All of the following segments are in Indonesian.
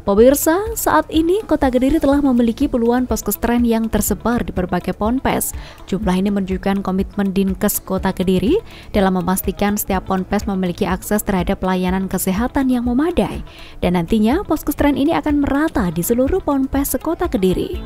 Pemirsa, saat ini Kota Kediri telah memiliki puluhan poskestren yang tersebar di berbagai ponpes. Jumlah ini menunjukkan komitmen Dinkes Kota Kediri dalam memastikan setiap ponpes memiliki akses terhadap pelayanan kesehatan yang memadai. Dan nantinya poskestren ini akan merata di seluruh ponpes sekota Kediri.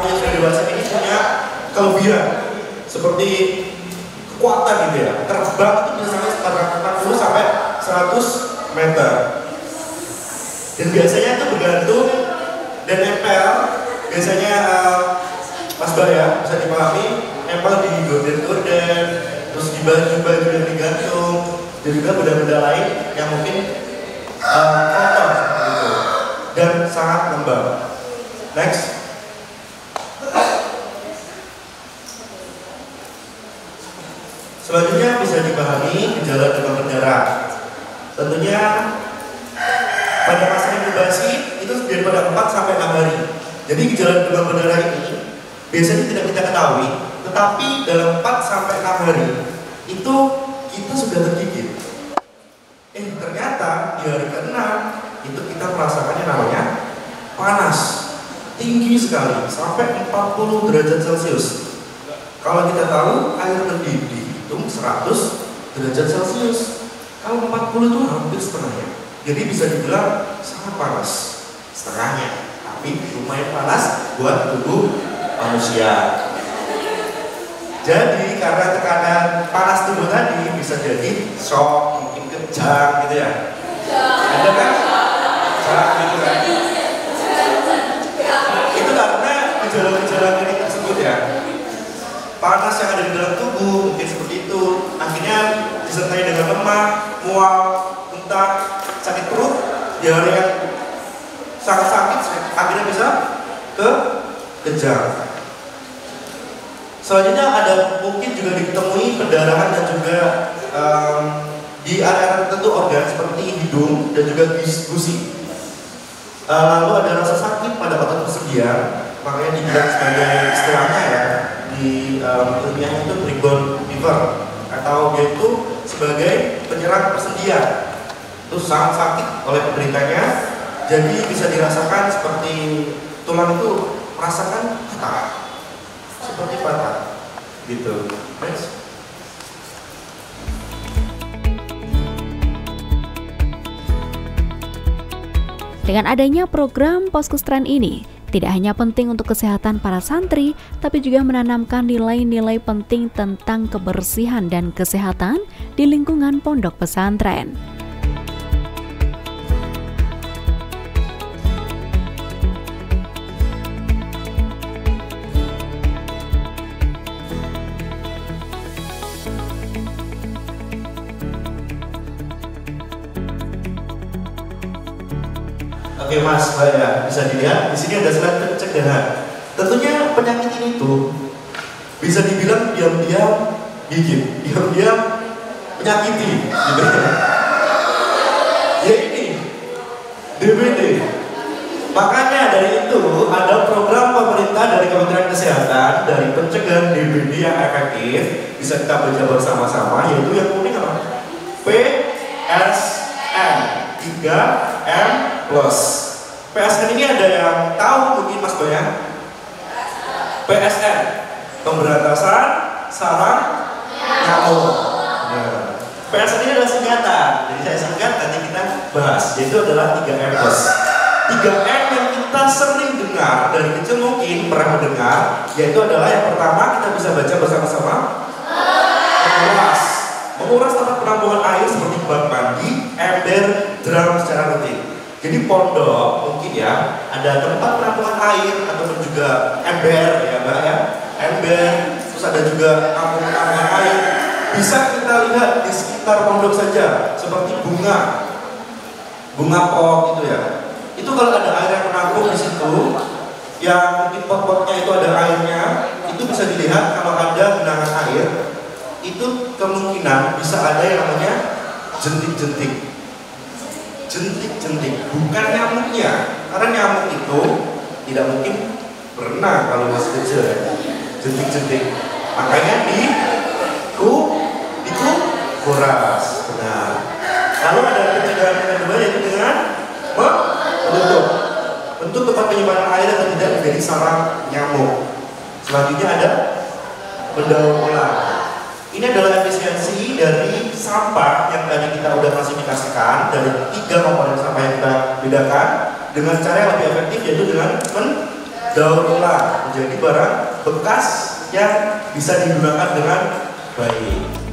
Yang sudah dewasa ini punya kelebihan seperti kekuatan gitu ya, terbang itu bisa sampai 40 sampai 100 meter, dan biasanya itu bergantung dan nempel. Biasanya Mas Baya bisa dipahami, nempel di gorden-gorden, terus di baju-baju yang digantung, dan juga benda-benda lain yang mungkin kotor seperti itu dan sangat lembab. Next. Selanjutnya bisa dipahami gejala demam berdarah. Tentunya pada masa inkubasi itu daripada 4 sampai 6 hari. Jadi gejala demam berdarah ini biasanya tidak kita ketahui, tetapi dalam 4 sampai 6 hari itu kita sudah tergigit. Ternyata di hari ke-6 itu kita merasakannya namanya panas tinggi sekali sampai 40 derajat Celcius. Kalau kita tahu air mendidih itu 100 derajat Celcius. Kalau 40 itu hampir setengahnya. Jadi bisa dibilang sangat panas. Setengahnya, tapi lumayan panas buat tubuh manusia. Jadi karena tekanan panas tubuh tadi bisa jadi shock, mungkin kejang gitu ya. Ada kan? Kejang gitu kan. Itu karena gejala-gejala klinik tersebut ya. Panas yang ada di dalam tubuh mungkin seperti itu, akhirnya disertai dengan lemah, mual, muntah, sakit perut, diare yang sangat sakit, akhirnya bisa kejang. Selanjutnya ada mungkin juga ditemui pendarahan dan juga di area tertentu organ seperti hidung dan juga gusi. Lalu ada rasa sakit pada otot persendian, makanya dibilang sebagai istilahnya ya di ilmiah itu rebound fever, atau dia itu sebagai penyerang persendian. Itu sangat sakit oleh penderitanya, jadi bisa dirasakan seperti tulang itu merasakan patah, seperti patah gitu. Next. Dengan adanya program poskestren ini, tidak hanya penting untuk kesehatan para santri, tapi juga menanamkan nilai-nilai penting tentang kebersihan dan kesehatan di lingkungan pondok pesantren. Oke Mas, Baya, bisa dilihat di sini ada slide pencegahan. Tentunya penyakit ini tuh bisa dibilang diam-diam gigit, diam-diam menyakiti, gitu ya. Ya ini DBD. Makanya dari itu ada program pemerintah dari Kementerian Kesehatan dari pencegahan DBD yang efektif bisa kita baca bersama-sama, yaitu yang unik apa? PSN 3M plus. PSN ini ada yang tahu mungkin Mas Boya? PSN, pemberantasan sarang nyamuk. Nah, PSN ini adalah singkatan, jadi saya singkat nanti kita bahas, yaitu adalah 3M plus. 3M yang kita sering dengar dari kecil mungkin pernah mendengar, yaitu adalah yang pertama kita bisa baca bersama-sama, menguras tempat penampungan air seperti bak mandi, ember, drum secara rutin. Jadi pondok mungkin ya ada tempat penampungan air ataupun juga ember ya Mbak ya, ember, terus ada juga penampungan air. Bisa kita lihat di sekitar pondok saja seperti bunga pot gitu ya. Itu kalau ada air yang menampung di situ, yang mungkin pot-potnya itu ada airnya, itu bisa dilihat kalau ada genangan air, itu kemungkinan bisa ada yang namanya jentik-jentik. jentik-jentik, bukan nyamuknya. Karena nyamuk itu tidak mungkin berenang kalau masih kecil ya. Jentik-jentik. Makanya dikuras. Benar. Lalu ada pencegahan yang kedua yaitu dengan menutup. Bentuk tempat penyimpanan air agar tidak menjadi sarang nyamuk. Selanjutnya ada mendaur ulang. Ini adalah efisiensi dari sampah yang tadi kita udah klasifikasikan dari 3 komponen sampah yang kita bedakan dengan cara yang lebih efektif, yaitu dengan mendaur ulang menjadi barang bekas yang bisa digunakan dengan baik.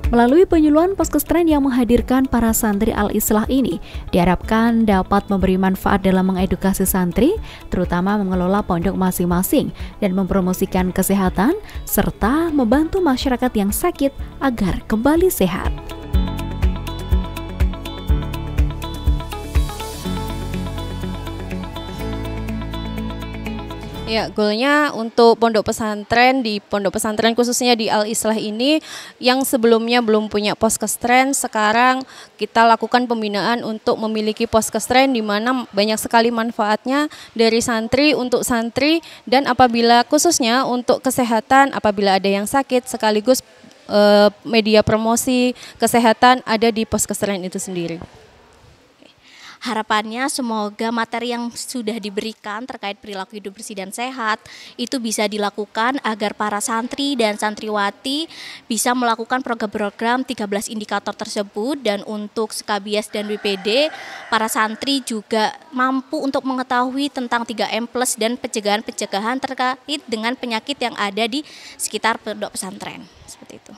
Melalui penyuluhan Poskestren yang menghadirkan para santri Al-Islah ini, diharapkan dapat memberi manfaat dalam mengedukasi santri, terutama mengelola pondok masing-masing dan mempromosikan kesehatan, serta membantu masyarakat yang sakit agar kembali sehat. Ya, goalnya untuk pondok pesantren khususnya di Al-Islah ini yang sebelumnya belum punya poskestren, sekarang kita lakukan pembinaan untuk memiliki poskestren di mana banyak sekali manfaatnya dari santri untuk santri, dan apabila khususnya untuk kesehatan apabila ada yang sakit, sekaligus media promosi kesehatan ada di poskestren itu sendiri. Harapannya semoga materi yang sudah diberikan terkait perilaku hidup bersih dan sehat itu bisa dilakukan agar para santri dan santriwati bisa melakukan program-program 13 indikator tersebut, dan untuk Skabias dan WPD para santri juga mampu untuk mengetahui tentang 3M+ dan pencegahan-pencegahan terkait dengan penyakit yang ada di sekitar pondok pesantren. Seperti itu.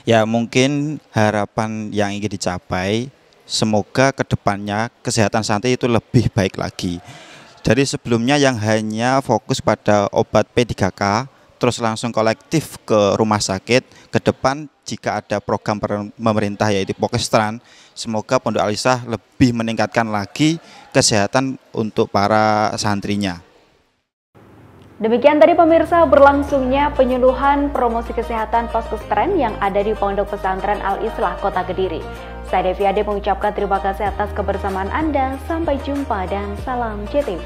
Ya, mungkin harapan yang ingin dicapai, semoga kedepannya kesehatan santri itu lebih baik lagi. Dari sebelumnya yang hanya fokus pada obat P3K, terus langsung kolektif ke rumah sakit, ke depan jika ada program pemerintah yaitu Poskestren, semoga Pondok Al-Islah lebih meningkatkan lagi kesehatan untuk para santrinya. Demikian tadi pemirsa berlangsungnya penyuluhan promosi kesehatan Poskestren yang ada di Pondok Pesantren Al-Islah Kota Kediri. Saya Devi Ade mengucapkan terima kasih atas kebersamaan Anda. Sampai jumpa dan salam JTV.